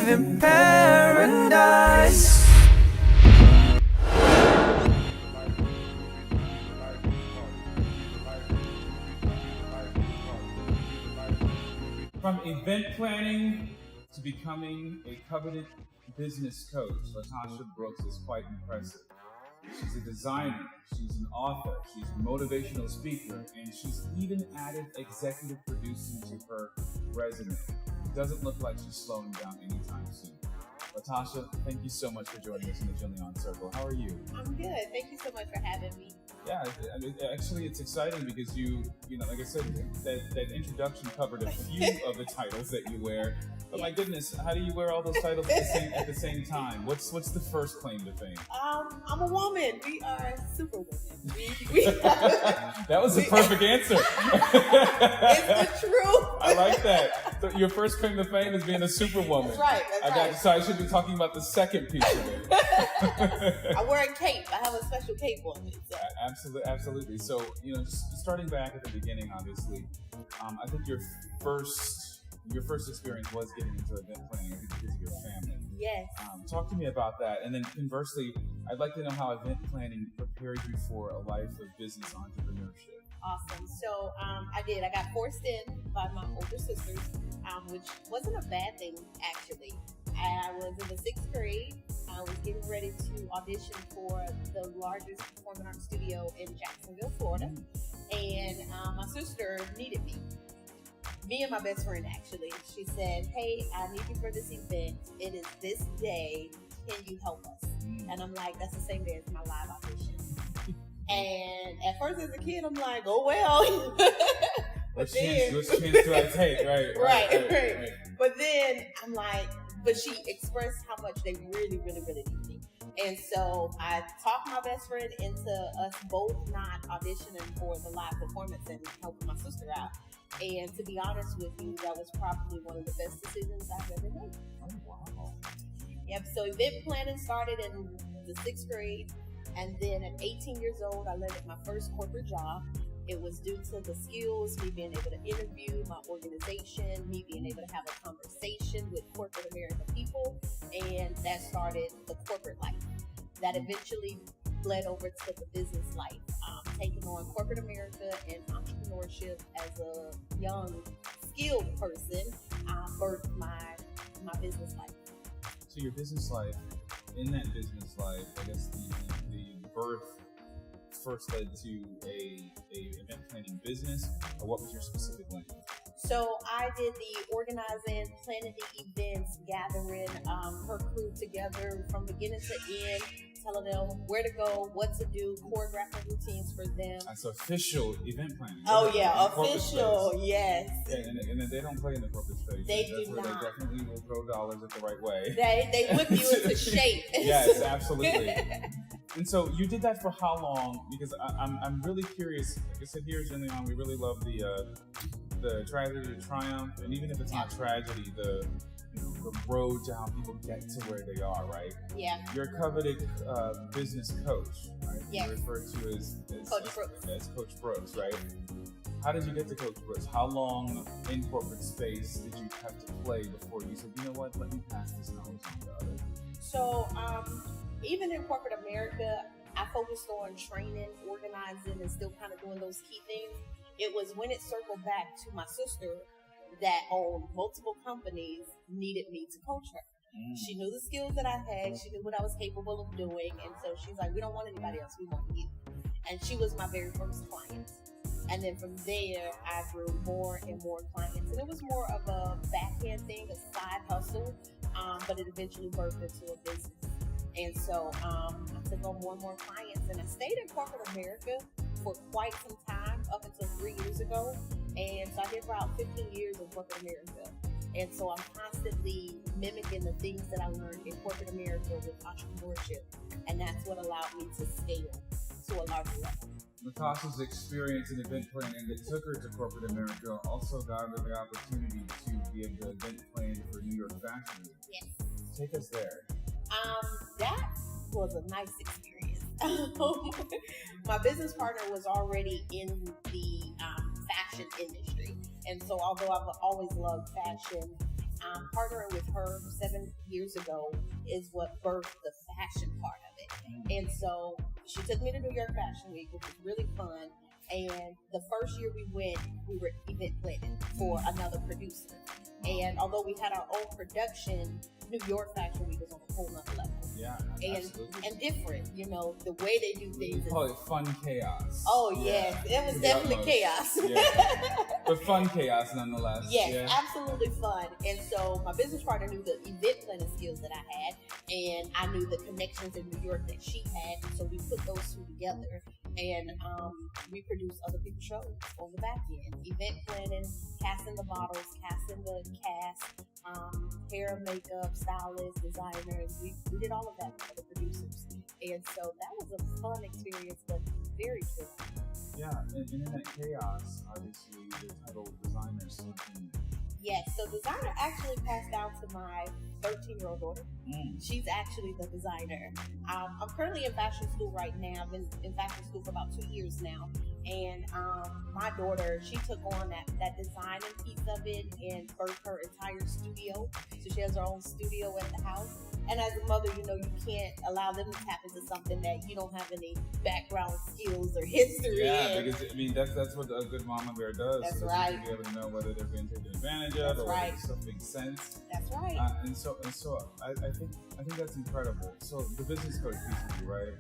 live in paradise. From event planning to becoming a coveted business coach, Latasha Brooks is quite impressive. She's a designer, she's an author, she's a motivational speaker, and she's even added executive producing to her resume. It doesn't look like she's slowing down anytime soon. Latasha, thank you so much for joining us in the JENLEEION Circle. How are you? I'm good. Thank you so much for having me. Yeah, I mean, actually, it's exciting because you know, like I said, that introduction covered a few of the titles that you wear. But my goodness, how do you wear all those titles at the same time? What's the first claim to fame? I'm a woman. We are super women. That was the perfect answer. It's the truth. I like that. So your first claim to fame is being a superwoman. That's right. I got you. So I should be talking about the second piece of it. I wear a cape. I have a special cape on me. So. Absolutely. So, you know, just starting back at the beginning, obviously, I think your first experience was getting into event planning, I think, because of your family. Yes. Talk to me about that. And then conversely, I'd like to know how event planning prepared you for a life of business entrepreneurship. Awesome. So I did. I got forced in by my older sisters, which wasn't a bad thing, actually. I was in the 6th grade. I was getting ready to audition for the largest performing arts studio in Jacksonville, Florida. And my sister needed me. Me and my best friend, actually. She said, hey, I need you for this event. It is this day. Can you help us? And I'm like, that's the same day as my live audition. And at first as a kid, I'm like, oh, well. What chance do I take? Right. But then I'm like, but she expressed how much they really, really, really need me. And so I talked my best friend into us both not auditioning for the live performance and helping my sister out. And to be honest with you, that was probably one of the best decisions I've ever made. Oh, wow. Yep, so event planning started in the 6th grade. And then at 18 years old, I landed my first corporate job. It was due to the skills, me being able to interview my organization, me being able to have a conversation with corporate American people, and that started the corporate life. That eventually led over to the business life, taking on corporate America and entrepreneurship as a young, skilled person, birthed my business life. So your business life, in that business life, I guess the birth first led to a event planning business, or what was your specific lane? So I did the organizing, planning the events, gathering her crew together from beginning to end, telling them where to go, what to do, choreographing routines for them. That's official event planning. Oh yeah, official, yes. And then they don't play in the corporate space. They That's do where not. They definitely will throw dollars at the right way. They whip you into shape. Yes, absolutely. And so you did that for how long? Because I'm really curious. Like I said, here at JENLEEION, we really love the tragedy, the triumph, and even if it's not tragedy, the road to how people get to where they are, right? Yeah. You're a coveted business coach, right? Yes. You're referred to as Coach Brooks. As Coach Brooks, right? How did you get to Coach Brooks? How long in corporate space did you have to play before you said, you know what, let me pass this knowledge on to others? So, even in corporate America, I focused on training, organizing, and still kind of doing those key things. It was when it circled back to my sister that owned multiple companies needed me to coach her. She knew the skills that I had. She knew what I was capable of doing. And so she's like, we don't want anybody else. We want you. And she was my very first client. And then from there, I grew more and more clients. And it was more of a backhand thing, a side hustle, but it eventually birthed into a business. And so I took on more and more clients. And I stayed in corporate America for quite some time, up until 3 years ago. And so I did about 15 years in corporate America. And so I'm constantly mimicking the things that I learned in corporate America with entrepreneurship. And that's what allowed me to scale to a larger level. Latasha's experience in event planning that took her to corporate America also got her the opportunity to be able to event plan for New York Fashion Week. Yes. Take us there. That was a nice experience. My business partner was already in the fashion industry. And so although I've always loved fashion, partnering with her 7 years ago is what birthed the fashion part of it. And so she took me to New York Fashion Week, which was really fun. And the first year we went, we were event planning for another producer. And although we had our own production, New York Fashion Week was on a whole nother level. Yeah, and different, you know, the way they do things. We call it fun chaos. Oh yes, it was definitely chaos. Yeah. But fun chaos nonetheless. Yes, absolutely fun. And so my business partner knew the event planning skills that I had, and I knew the connections in New York that she had. So we put those two together, and we produced other people's shows on the back end. Event planning, casting the models, casting the cast, hair, makeup, stylists, designers. We did all of that for the producers. And so that was a fun experience, but very true. Yeah, and in that chaos, obviously, the title designer something. Yes, so designer actually passed down to my 13-year-old daughter. She's actually the designer. I'm currently in fashion school right now. I've been in fashion school for about 2 years now. And my daughter, she took on that designing piece of it and birthed her entire studio. So she has her own studio at the house. And as a mother, you know, you can't allow them to tap into something that you don't have any background skills or history in. Because I mean that's what a good mama bear does. That's so right. To be able to know whether they're being taken advantage of or whether stuff makes sense. That's right. And so I think that's incredible. So the business coach piece of you, right?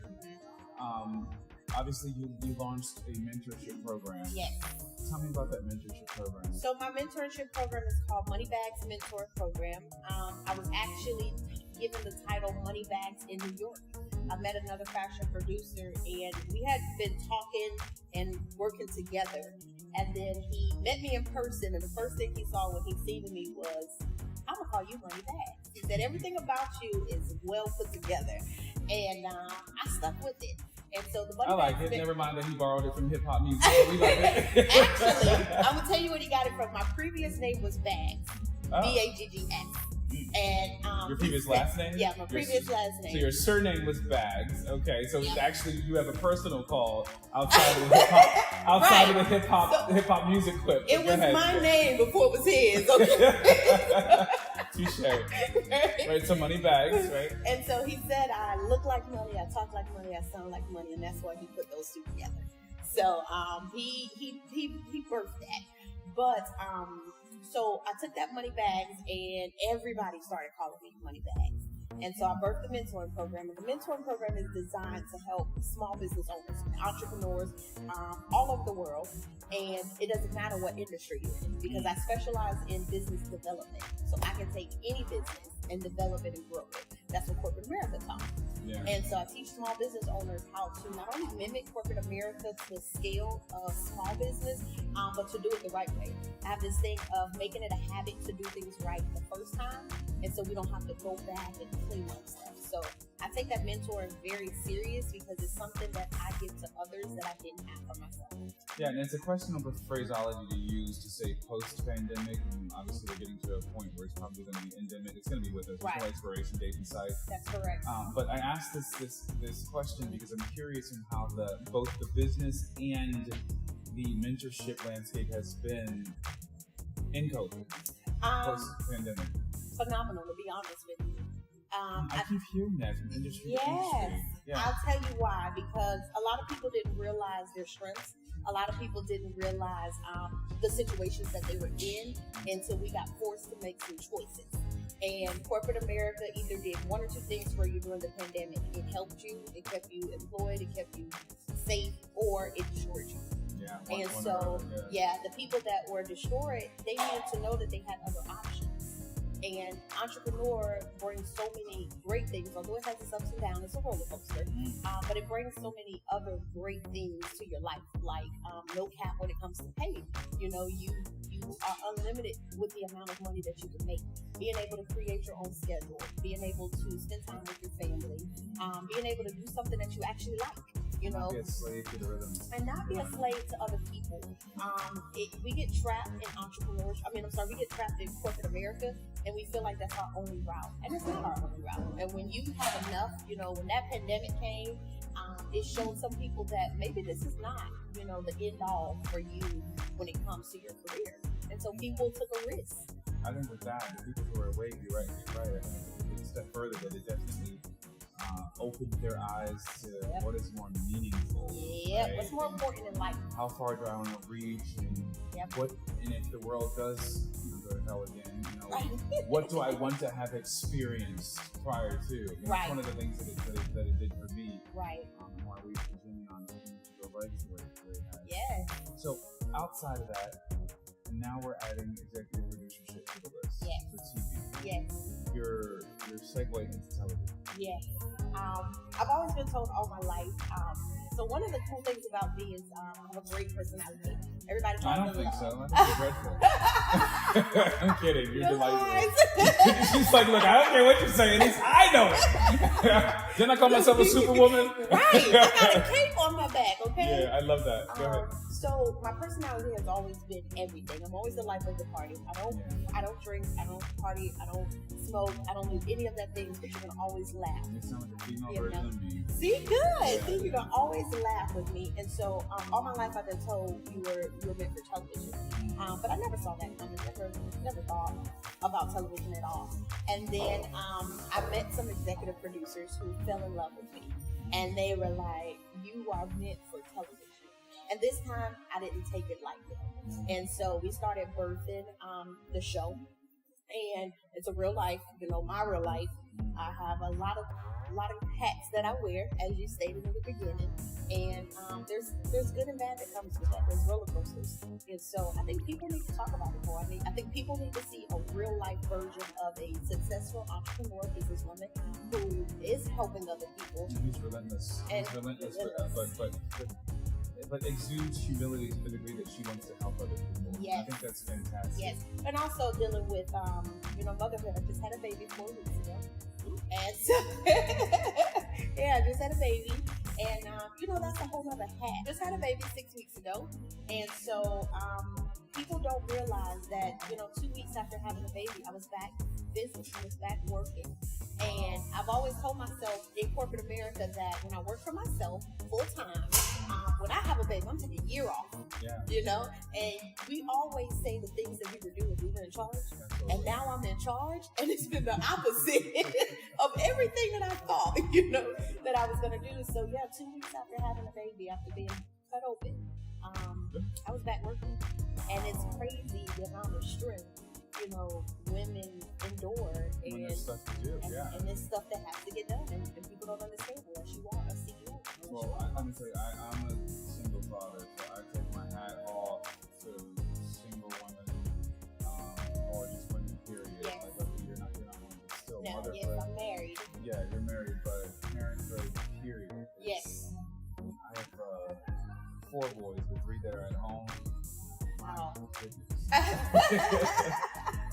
Obviously you launched a mentorship program. Yes. Tell me about that mentorship program. So my mentorship program is called Money Bags Mentor Program. I was actually given the title Money Bags in New York. I met another fashion producer, and we had been talking and working together. And then he met me in person, and the first thing he saw when he seen me was, I'm gonna call you Money Bags. He said everything about you is well put together, and I stuck with it. And so the Money I like Bags it. Never mind that he borrowed it from hip hop music. But we like it. Actually, I'm gonna tell you what he got it from. My previous name was Baggs, Baggs. And your previous last name? Yeah, my previous last name. So your surname was Baggs. Okay, so actually you have a personal call outside of the hip hop, of the hip hop music clip. It was my name before it was his. Okay. Touche. Right, so Money Bags, right? And so he said, I look like money, I talk like money, I sound like money, and that's why he put those two together. So he birthed that. But so I took that Money Bags, and everybody started calling me Money Bags. And so I birthed the mentoring program. And the mentoring program is designed to help small business owners, entrepreneurs, all over the world. And it doesn't matter what industry you're in, because I specialize in business development. So I can take any business and develop it and grow it. That's what corporate America taught me. Yeah. And so I teach small business owners how to not only mimic corporate America to the scale of small business, but to do it the right way. I have this thing of making it a habit to do things right the first time, and so we don't have to go back and clean up stuff. So I take that mentoring very serious, because it's something that I give to others that I didn't have for myself. Yeah, and it's a questionable phraseology to use to say post-pandemic, and obviously we're getting to a point where it's probably going to be endemic. It's going to be with us. There's no expiration date in sight. That's correct. But I asked this question because I'm curious in how both the business and the mentorship landscape has been in COVID, post-pandemic. Phenomenal, to be honest with you. I keep hearing that from industry to Yes. industry. Yeah. I'll tell you why. Because a lot of people didn't realize their strengths. A lot of people didn't realize the situations that they were in until we got forced to make some choices. And corporate America either did one or two things for you during the pandemic. It helped you, it kept you employed, it kept you safe, or it destroyed you. Yeah. And so, the people that were destroyed, they needed to know that they had other options. And entrepreneur brings so many great things, although it has its ups and downs, it's a roller coaster, but it brings so many other great things to your life, like no cap when it comes to pay. You know, you are unlimited with the amount of money that you can make. Being able to create your own schedule, being able to spend time with your family, being able to do something that you actually like. You know, not be a slave to the rhythm. And not be a slave to other people. We get trapped in entrepreneurship. We get trapped in corporate America, and we feel like that's our only route. And it's not our only route. And when you have enough, you know, when that pandemic came, it showed some people that maybe this is not, you know, the end all for you when it comes to your career. And so people took a risk. I think with that, the people who are awake, you're right. I think a step further, that it definitely opened their eyes to what is more meaningful. Yeah, right? what's more important in life. How far do I want to reach, and and if the world does go to hell again, what do I want to have experienced prior to? That's one of the things that it did for me. Right. Why we continue on to go legs where it has. Yeah. So outside of that, now we're adding executive producership to the list for TV. Yes. Your segue into television. Yes. I've always been told all my life. So one of the cool things about me is I have a great personality. Everybody I don't think so. I think you're dreadful. I'm kidding. You're delightful. She's like, look, I don't care what you're saying. At least I know it. Didn't I call myself a superwoman? Right. I got a cape on my back, okay? Yeah, I love that. Go ahead. So my personality has always been everything. I'm always the life of the party. I don't drink, I don't party, I don't smoke, I don't do any of that things, but you can always laugh. You sound like a female version of me. See, good. Yeah. See, you can always laugh with me. And so all my life I've been told you were meant for television. But I never saw that coming. Never thought about television at all. And then I met some executive producers who fell in love with me. And they were like, you are meant for television. And this time, I didn't take it lightly. And so we started birthing the show. And it's a real life, my real life. I have a lot of hats that I wear, as you stated in the beginning. And there's good and bad that comes with that. There's roller coasters. And so I think people need to talk about it more. I think people need to see a real life version of a successful entrepreneur, businesswoman who is helping other people. He's relentless. But exudes humility to the degree that she wants to help other people. Yes. I think that's fantastic. Yes. And also dealing with, motherhood. I just had a baby 4 weeks ago. And so, I just had a baby. And, that's a whole other hat. Just had a baby 6 weeks ago. And so, people don't realize that, 2 weeks after having a baby, I was back business. I was back working. And I've always told myself in corporate America that when I work for myself full time, when I have a baby, I'm taking a year off. Yeah. And we always say the things that we were doing, we were in charge. Absolutely. And now I'm in charge, and it's been the opposite of everything that I thought, that I was going to do. So 2 weeks after having a baby, after being cut open, I was back working. And it's crazy the amount of strength, women endure. And there's stuff to do, and there's stuff that has to get done. And people don't understand unless you are a CEO. Let me tell you, I'm a single father, so I take my hat off to single women, or just women, period. Yes. Like, you're not women, but still motherhood. Yes, I'm married. Yeah, you're married, but parenthood, period. Yes. I have 4 boys, the 3 that are at home. Wow.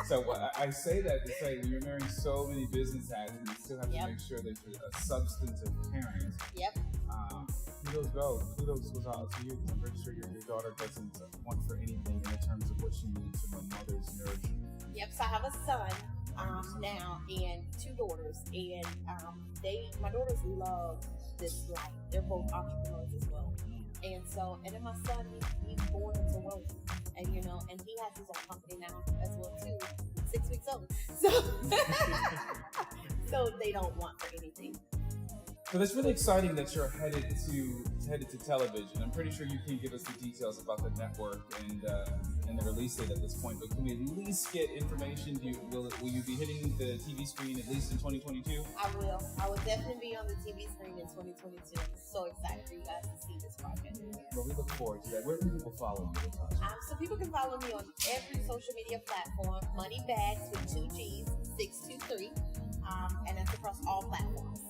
So I say that to say, when you're wearing so many business hats, and you still have to make sure that you're a substantive parent. Yep. Kudos goes out to you, because I'm pretty sure your daughter doesn't want for anything in terms of what she needs from a mother's nourishment. Yep. So I have a son now and 2 daughters, and my daughters love this life. They're both entrepreneurs as well. And then my son, he's born into wealth, and and he has his own company now as well too. 6 weeks old, so they don't want for anything. So that's really exciting that you're headed to television. I'm pretty sure you can give us the details about the network and the release date at this point. But can we at least get information? Will you be hitting the TV screen at least in 2022? I will. I will definitely be on the TV screen in 2022. I'm so excited for you guys to see this project. Well, we look forward to that. Where can people follow you, Latasha? So people can follow me on every social media platform. Moneybags with 2 G's 623, and that's across all platforms.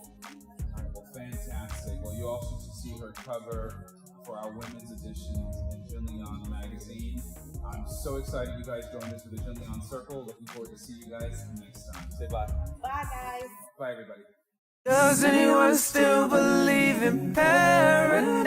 Fantastic. Well, you also should see her cover for our women's editions in JENLEEION magazine. I'm so excited you guys joined us for the JENLEEION Circle. Looking forward to see you guys next time. Say bye. Bye, guys. Bye, everybody. Does anyone still believe in paradise?